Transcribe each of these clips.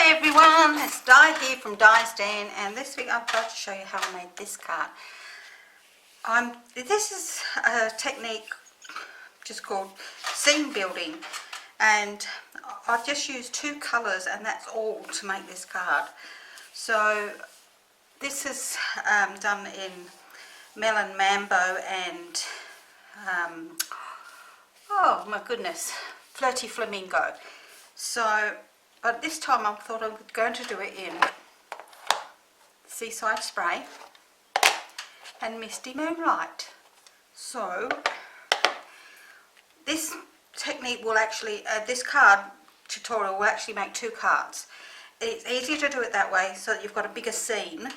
Hi everyone, it's Di here from Diane, and this week I'd like to show you how I made this card. This is a technique just called scene building, and I've just used two colours and that's all to make this card. So this is done in Melon Mambo and oh my goodness, Flirty Flamingo. So but this time I thought I was going to do it in Seaside Spray and Misty Moonlight. So this technique will actually, this card tutorial will actually make two cards. It's easier to do it that way so that you've got a bigger scene,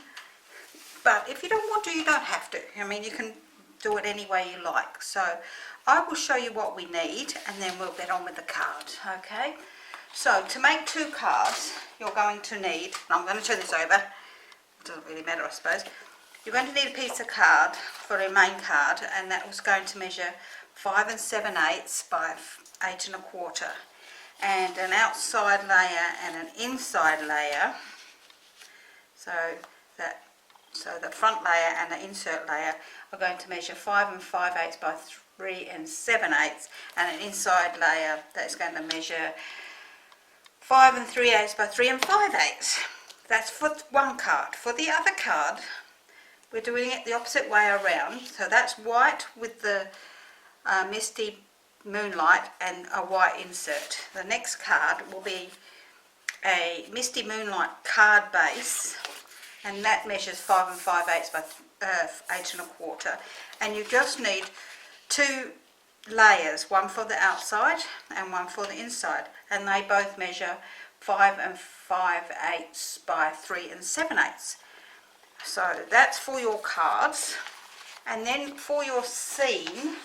but if you don't want to, you don't have to. I mean, you can do it any way you like. So I will show you what we need and then we'll get on with the card, okay? So to make two cards, you're going to need, I'm going to turn this over, it doesn't really matter I suppose, you're going to need a piece of card for a main card, and that was going to measure 5 7/8 by 8 1/4, and an outside layer and an inside layer, so the front layer and the insert layer are going to measure 5 5/8 by 3 7/8, and an inside layer that's going to measure 5 3/8 by 3 5/8. That's for one card. For the other card, we're doing it the opposite way around. So that's white with the Misty Moonlight and a white insert. The next card will be a Misty Moonlight card base, and that measures 5 5/8 by 8 1/4. And you just need two layers, one for the outside and one for the inside, and they both measure 5 5/8 by 3 7/8. So that's for your cards. And then for your scene,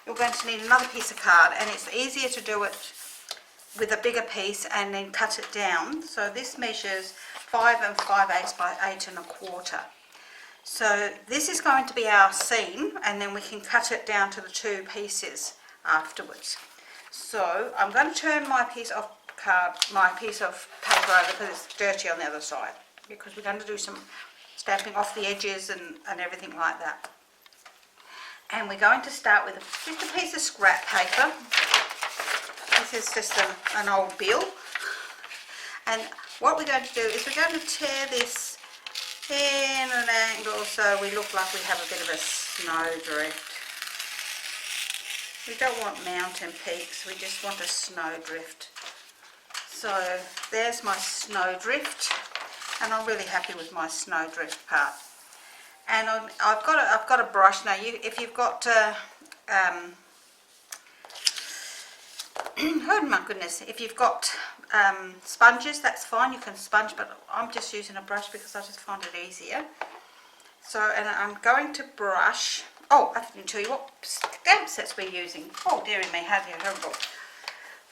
you're going to need another piece of card, and it's easier to do it with a bigger piece and then cut it down. So this measures 5 5/8 by 8 1/4. So this is going to be our scene, and then we can cut it down to the two pieces afterwards. So I'm going to turn my piece of paper over because it's dirty on the other side, because we're going to do some stamping off the edges and everything like that. And we're going to start with just a piece of scrap paper. This is just an old bill. And what we're going to do is we're going to tear this in an angle so we look like we have a bit of a snowdrift. We don't want mountain peaks, we just want a snowdrift. So there's my snowdrift, and I'm really happy with my snowdrift part. And I've got a brush now. If you've got oh my goodness, if you've got sponges, that's fine, you can sponge, but I'm just using a brush because I just find it easier. So, and I'm going to brush, oh, I didn't tell you what stamp sets we're using. Oh dearie me, how terrible.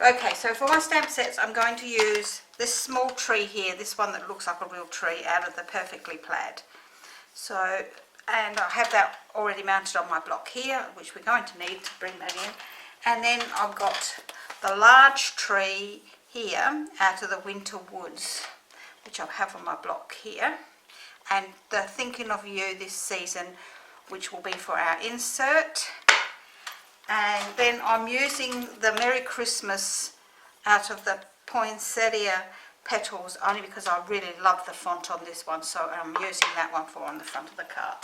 Okay, so for my stamp sets, I'm going to use this small tree here, this one that looks like a real tree, out of the Perfectly Plaid. So, and I have that already mounted on my block here, which we're going to need to bring that in. And then I've got the large tree here out of the Winter Woods, which I have on my block here, and the Thinking of You this season, which will be for our insert. And then I'm using the Merry Christmas out of the Poinsettia Petals, only because I really love the font on this one, so I'm using that one for on the front of the card.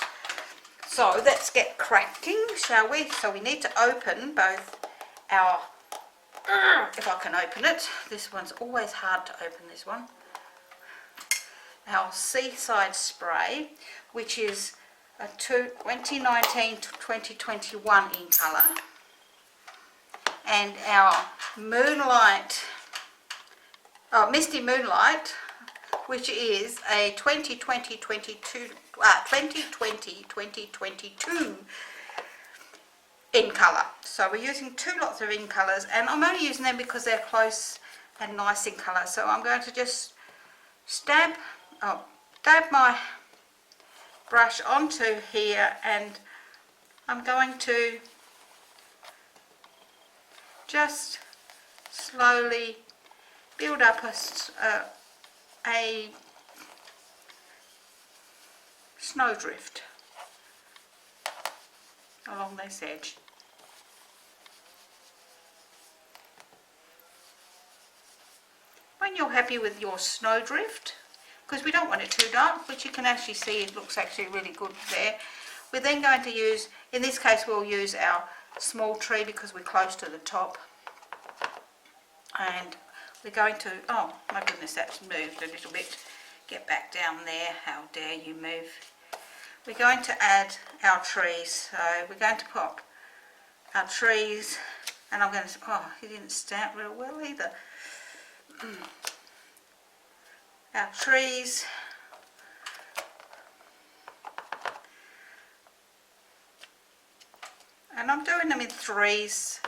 So let's get cracking, shall we? So we need to open both our, if I can open it, this one's always hard to open, this one, our Seaside Spray, which is a 2019 to 2021 in colour, and our Moonlight, Misty Moonlight, which is a 2020-2022 in colour. So we're using two lots of in colours, and I'm only using them because they're close and nice in colour. So I'm going to just dab my brush onto here, and I'm going to just slowly build up a snowdrift along this edge. When you're happy with your snowdrift, because we don't want it too dark, but you can actually see it looks actually really good there. We're then going to use, in this case we'll use our small tree because we're close to the top. And we're going to, oh my goodness, that's moved a little bit. Get back down there, how dare you move. We're going to add our trees, so we're going to pop our trees, and I'm going to, oh, he didn't stamp real well either. Our trees, and I'm doing them in threes.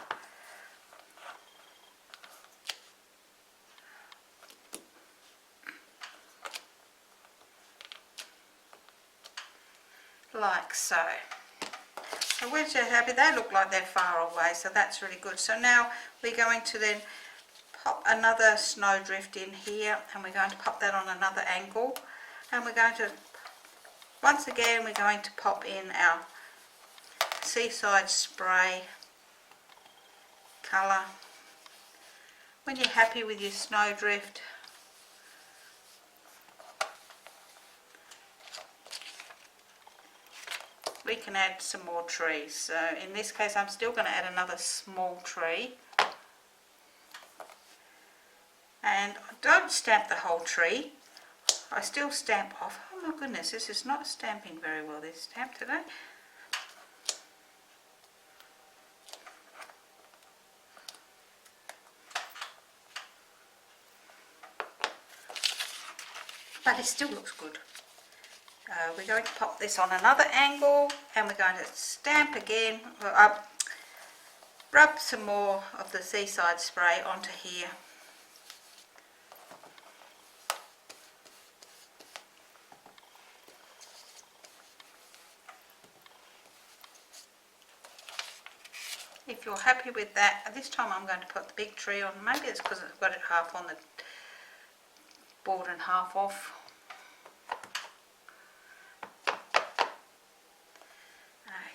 Like so. So once you're happy, they look like they're far away, so that's really good. So now we're going to then pop another snowdrift in here, and we're going to pop that on another angle, and we're going to, once again, we're going to pop in our Seaside Spray colour. When you're happy with your snowdrift, we can add some more trees. So in this case I'm still going to add another small tree, and I don't stamp the whole tree, I still stamp off. Oh my goodness, this is not stamping very well, this stamp today. But it still looks good. We're going to pop this on another angle, and we're going to stamp again, rub some more of the Seaside Spray onto here. If you're happy with that, this time I'm going to put the big tree on. Maybe it's because I've got it half on the board and half off.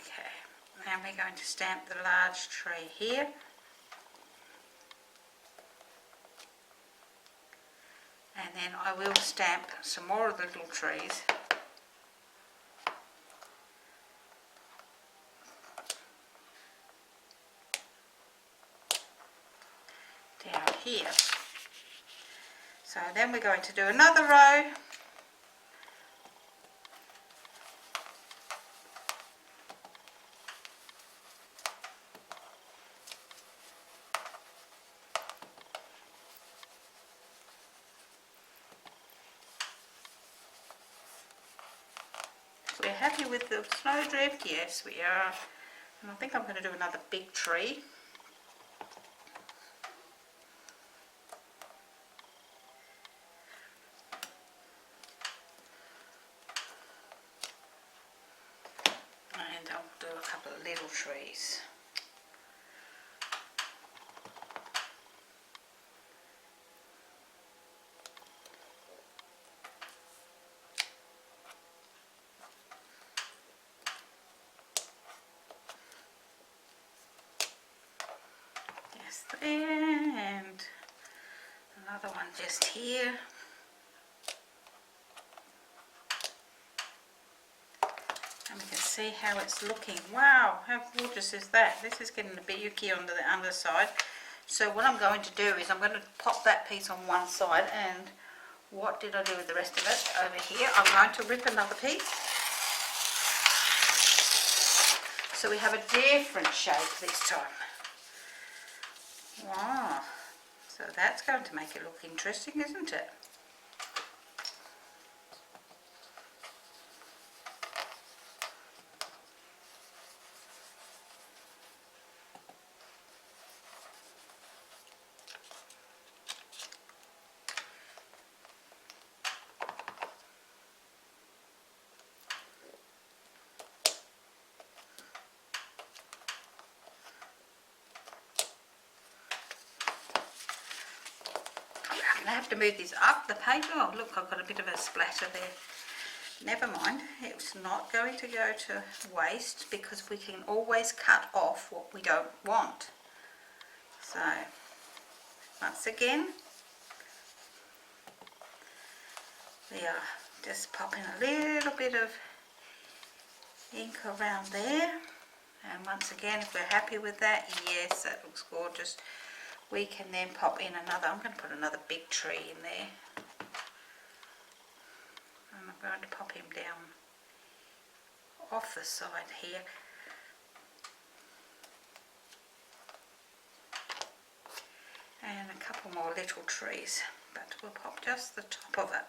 Okay, and we're going to stamp the large tree here. And then I will stamp some more of the little trees. Down here. So then we're going to do another row. We're happy with the snowdrift? Yes, we are. And I think I'm going to do another big tree. And I'll do a couple of little trees. And another one just here. And we can see how it's looking. Wow, how gorgeous is that? This is getting a bit yucky onto the underside. So what I'm going to do is I'm going to pop that piece on one side, and what did I do with the rest of it? Over here I'm going to rip another piece, so we have a different shape this time. Wow, so that's going to make it look interesting, isn't it? have to move this up the page. Oh look, I've got a bit of a splatter there. Never mind, it's not going to go to waste because we can always cut off what we don't want. So once again, we are just popping a little bit of ink around there, and once again, if we're happy with that, yes, that looks gorgeous, we can then pop in another. I'm going to put another big tree in there, and I'm going to pop him down off the side here. And a couple more little trees, but we'll pop just the top of it.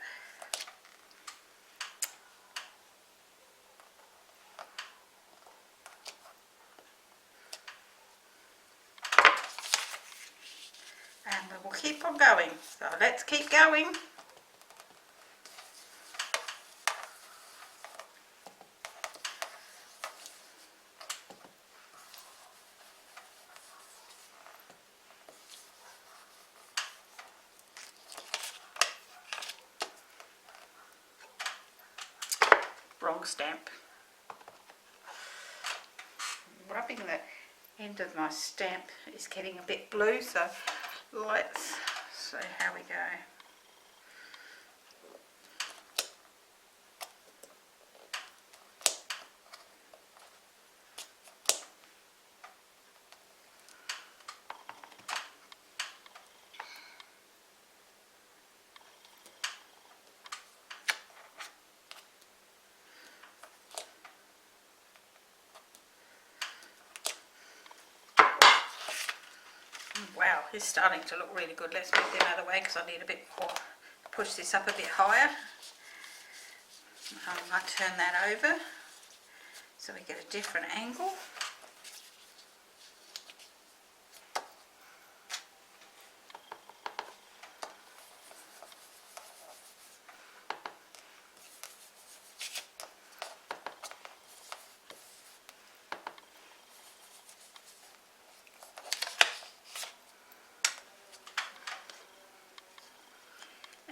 And we will keep on going, so let's keep going. Wrong stamp. Rubbing the end of my stamp is getting a bit blue, so let's see how we go. Wow, it's starting to look really good. Let's move them out of the way because I need a bit more, push this up a bit higher. I might turn that over so we get a different angle.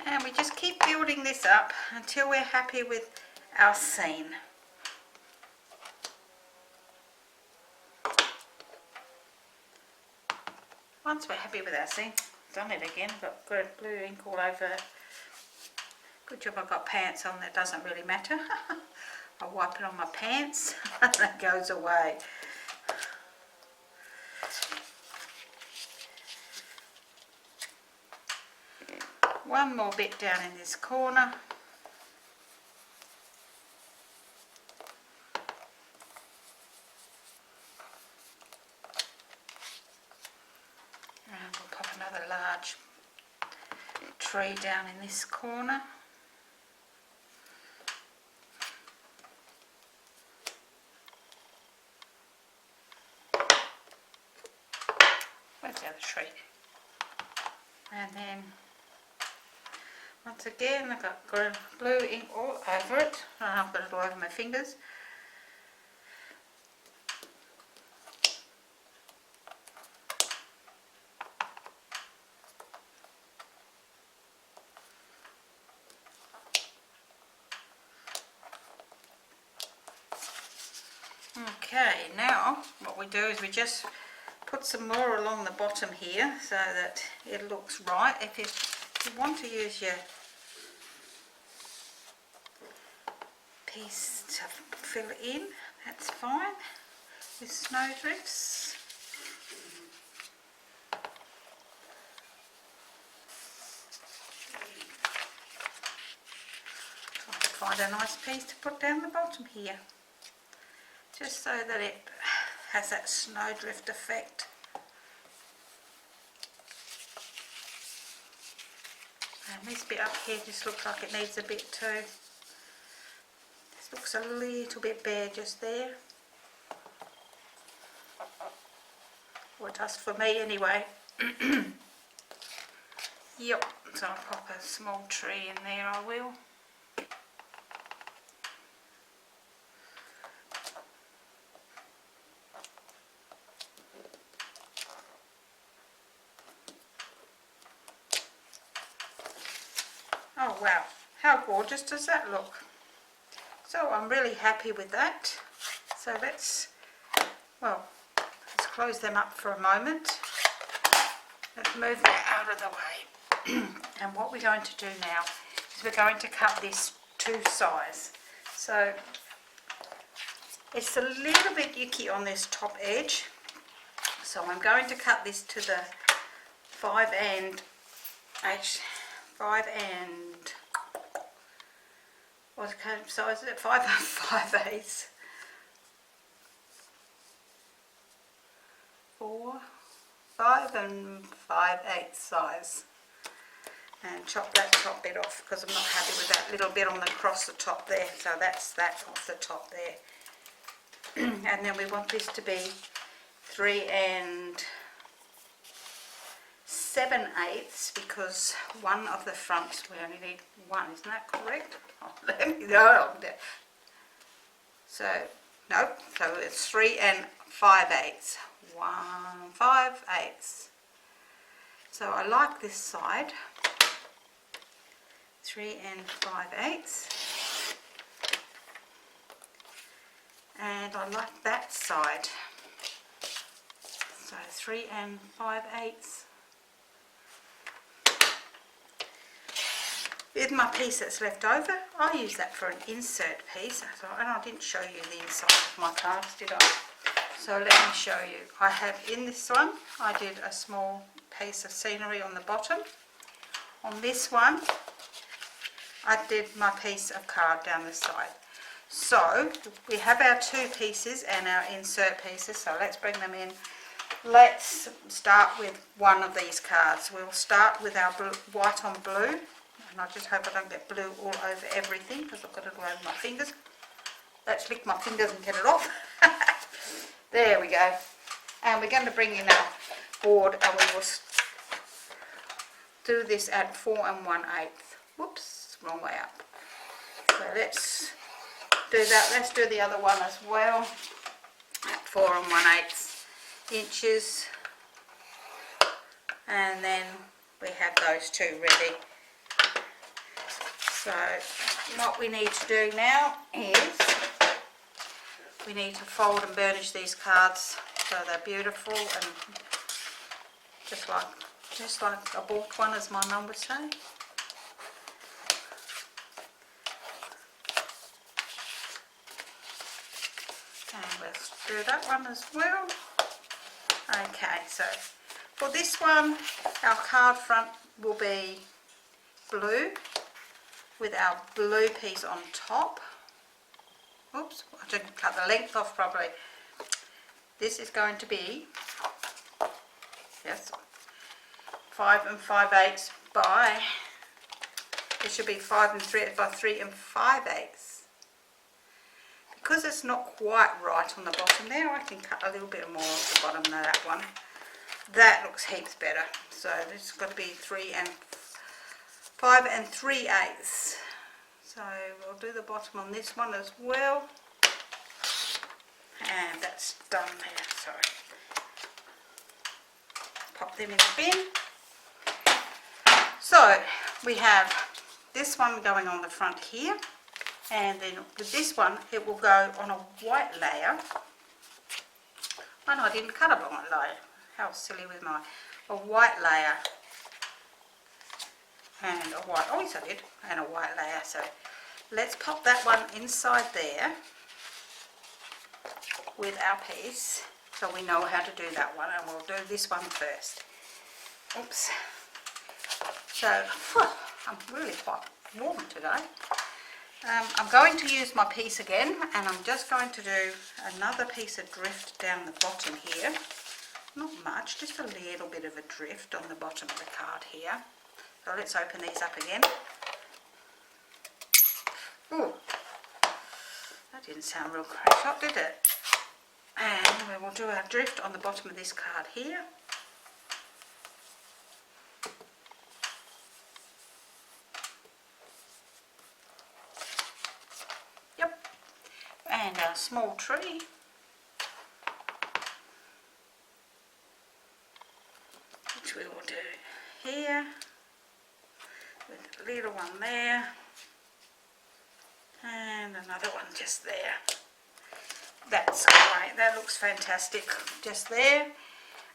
And we just keep building this up until we're happy with our scene. Once we're happy with our scene, done it again, got blue ink all over it. Good job I've got pants on, that doesn't really matter. I'll wipe it on my pants and that goes away. One more bit down in this corner. And we'll pop another large tree down in this corner. Where's the other tree? And then once again, I've got blue ink all over it. I've got it all over my fingers. Okay, now what we do is we just put some more along the bottom here so that it looks right. If you want to use your piece to fill it in, that's fine, with snowdrifts. Try to find a nice piece to put down the bottom here, just so that it has that snowdrift effect. And this bit up here just looks like it needs a bit too. This looks a little bit bare just there. Or it does for me anyway. Yep, so I'll pop a small tree in there, I will. Oh wow, how gorgeous does that look? So I'm really happy with that. So let's close them up for a moment. Let's move that out of the way. And what we're going to do now is we're going to cut this to size. So it's a little bit icky on this top edge. So I'm going to cut this to the 5 and what kind of size is it? 5 and 5/8. 5 and 5/8 size. And chop that top bit off because I'm not happy with that little bit on the across the top there. So that's that off the top there. And then we want this to be 3 and 7/8 because one of the fronts we only need one, isn't that correct? Oh, let me know. So no, so it's 3 and 5/8. 1 5/8. So I like this side. 3 and 5/8. And I like that side. So 3 and 5/8. With my piece that's left over, I use that for an insert piece. And I didn't show you the inside of my cards, did I? So let me show you. I have in this one, I did a small piece of scenery on the bottom. On this one, I did my piece of card down the side. So we have our 2 pieces and our insert pieces. So let's bring them in. Let's start with one of these cards. We'll start with our white on blue. And I just hope I don't get blue all over everything because I've got it all over my fingers. Let's lick my fingers and get it off. There we go. And we're going to bring in our board and we will do this at 4 and 1/8. Whoops, wrong way up. So let's do that. Let's do the other one as well at 4 and 1/8 inches. And then we have those 2 ready. So what we need to do now is we need to fold and burnish these cards so they're beautiful and just like a bought one, as my mum would say. And let's do that one as well. Okay, so for this one our card front will be blue with our blue piece on top. Oops, I didn't cut the length off properly. This is going to be, yes, 5 and 5/8 by, it should be 5 and 3 by 3 and 5/8. Because it's not quite right on the bottom there, I can cut a little bit more off the bottom than that one. That looks heaps better. So this has got to be 5 and 3/8. So we'll do the bottom on this one as well. And that's done there, sorry. Pop them in the bin. So we have this one going on the front here. And then with this one, it will go on a white layer. Oh no, I didn't cut a white layer. How silly was my, a white layer. And a white, oh yes I did, and a white layer. So let's pop that one inside there with our piece so we know how to do that one, and we'll do this one first. Oops. So I'm really quite warm today. I'm going to use my piece again, and I'm just going to do another piece of drift down the bottom here. Not much, just a little bit of a drift on the bottom of the card here. So let's open these up again. Ooh, that didn't sound real great shot, did it? And we will do our drift on the bottom of this card here. Yep. And our small tree. Which we will do here. With a little one there, and another one just there. That's great, that looks fantastic, just there.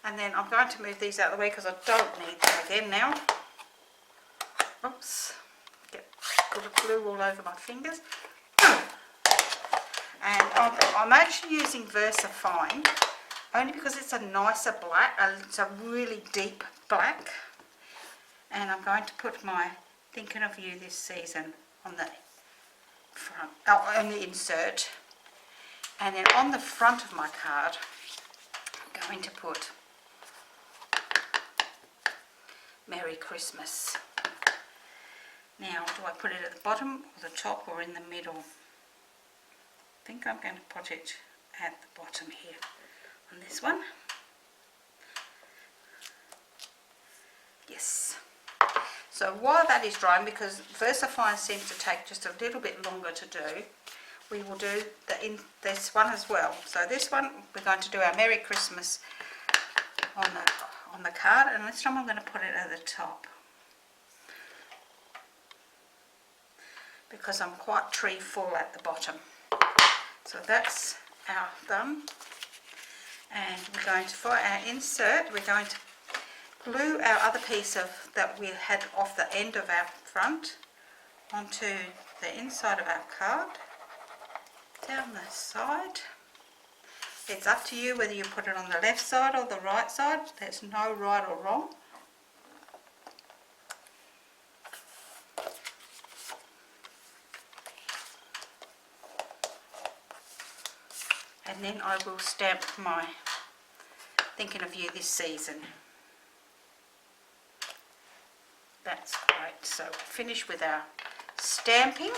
And then I'm going to move these out of the way because I don't need them again now. Oops, get glue all over my fingers. And I'm actually using VersaFine only because it's a nicer black, it's a really deep black. And I'm going to put my Thinking of You This Season on the front, on the insert. And then on the front of my card, I'm going to put Merry Christmas. Now, do I put it at the bottom or the top or in the middle? I think I'm going to put it at the bottom here on this one. Yes. So while that is drying, because VersaFine seems to take just a little bit longer to do, we will do this one as well. So this one, we're going to do our Merry Christmas on the card, and this time I'm going to put it at the top because I'm quite tree full at the bottom. So that's our done, and we're going to, for our insert, we're going to glue our other piece of that we had off the end of our front onto the inside of our card, down the side. It's up to you whether you put it on the left side or the right side. There's no right or wrong. And then I will stamp my Thinking of You This Season. That's great. So finish with our stamping.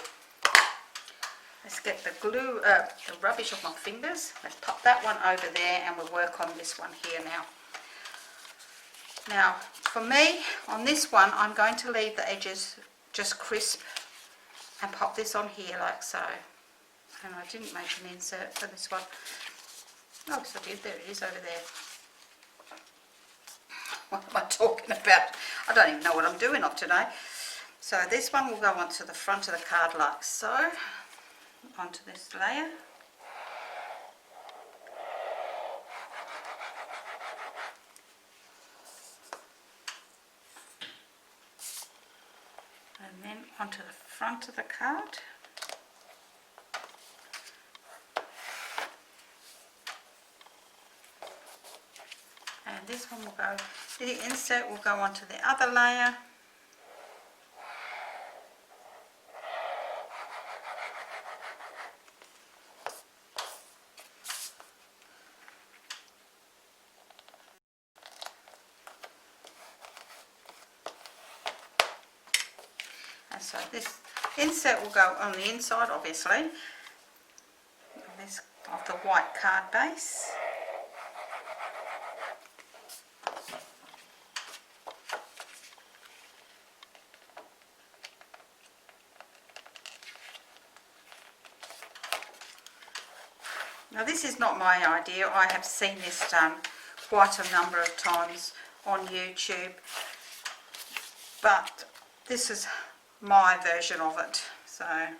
Let's get the glue, the rubbish off my fingers. Let's pop that one over there and we'll work on this one here now. Now, for me, on this one, I'm going to leave the edges just crisp and pop this on here like so. And I didn't make an insert for this one. Oh, yes I did. There it is over there. What am I talking about? I don't even know what I'm doing of today. So this one will go onto the front of the card like so. Onto this layer. And then onto the front of the card. And this one will go, the insert will go onto the other layer. And so this insert will go on the inside, obviously, of the white card base. Now this is not my idea, I have seen this done quite a number of times on YouTube, but this is my version of it. So I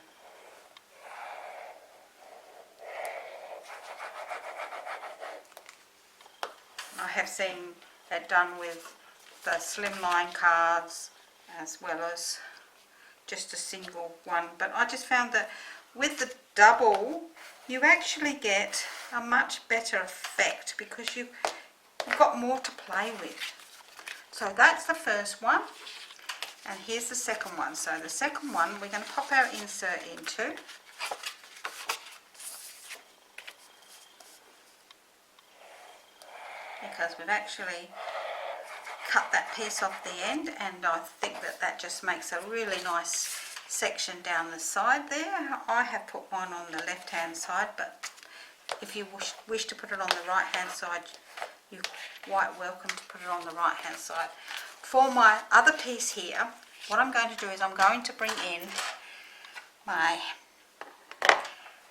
have seen that done with the slimline cards as well as just a single one, but I just found that with the double you actually get a much better effect because you've got more to play with. So that's the first one, and here's the second one. So the second one we're going to pop our insert into. Because we've actually cut that piece off the end, and I think that that just makes a really nice section down the side there. I have put one on the left hand side, but if you wish to put it on the right hand side, you're quite welcome to put it on the right hand side. For my other piece here, what I'm going to do is I'm going to bring in my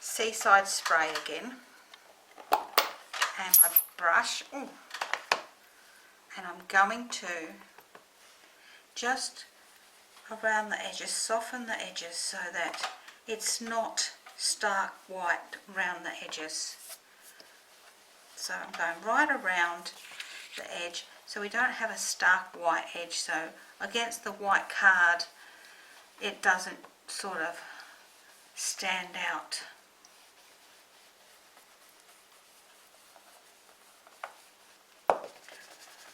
Seaside spray again and my brush. Ooh. And I'm going to just around the edges, soften the edges so that it's not stark white around the edges. So I'm going right around the edge so we don't have a stark white edge, so against the white card it doesn't sort of stand out.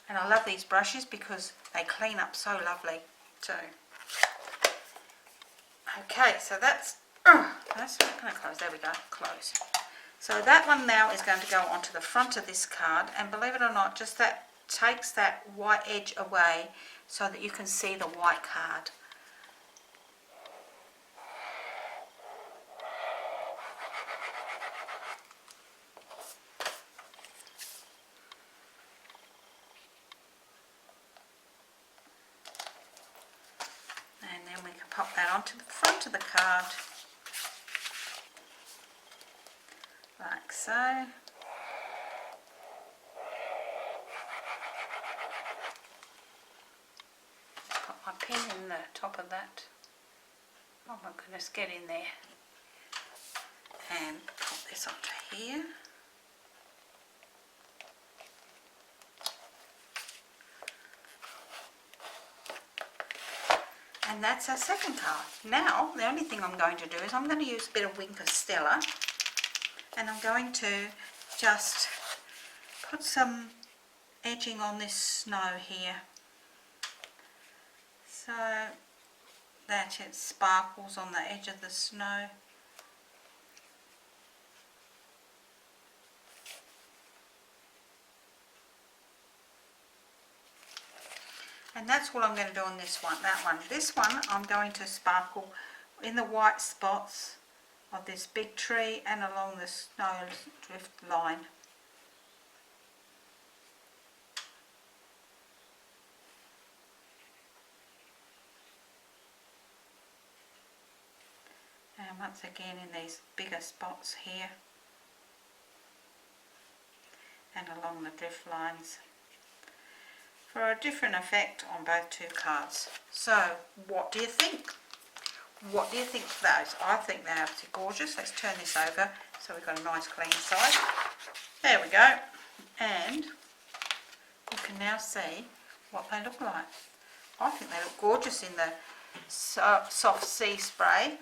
And I love these brushes because they clean up so lovely too. Okay, so that's not going to close. There we go, close. So that one now is going to go onto the front of this card, and believe it or not, just that takes that white edge away so that you can see the white card. And then we can pop that onto the front of the card, like so. Put my pin in the top of that. Oh my goodness, get in there. And pop this onto here. And that's our second card. Now, the only thing I'm going to do is I'm going to use a bit of Wink of Stella, and I'm going to just put some edging on this snow here so that it sparkles on the edge of the snow. And that's what I'm going to do on this one, that one. This one I'm going to sparkle in the white spots of this big tree and along the snow drift line. And once again in these bigger spots here and along the drift lines, for a different effect on both two cards. So what do you think? What do you think of those? I think they're absolutely gorgeous. Let's turn this over so we've got a nice clean side. There we go. And you can now see what they look like. I think they look gorgeous in the soft sea spray,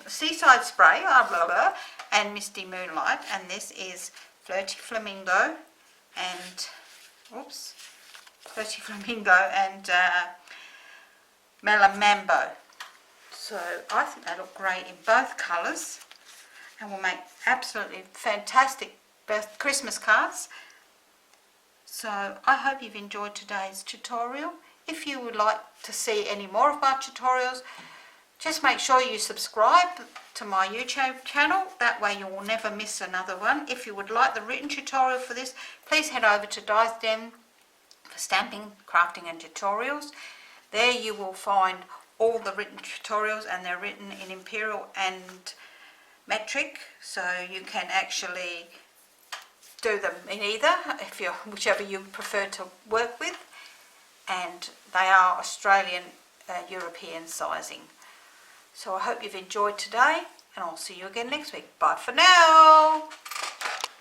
seaside spray, blah, blah, and misty moonlight. And this is Flirty Flamingo and Flirty Flamingo and Melamambo. So I think they look great in both colours and will make absolutely fantastic Christmas cards. So I hope you've enjoyed today's tutorial. If you would like to see any more of my tutorials, just make sure you subscribe to my YouTube channel. That way you will never miss another one. If you would like the written tutorial for this, please head over to Diane for stamping, crafting and tutorials. There you will find all the written tutorials, and they're written in imperial and metric, so you can actually do them in either, whichever you prefer to work with, and they are Australian European sizing. So I hope you've enjoyed today, and I'll see you again next week. Bye for now.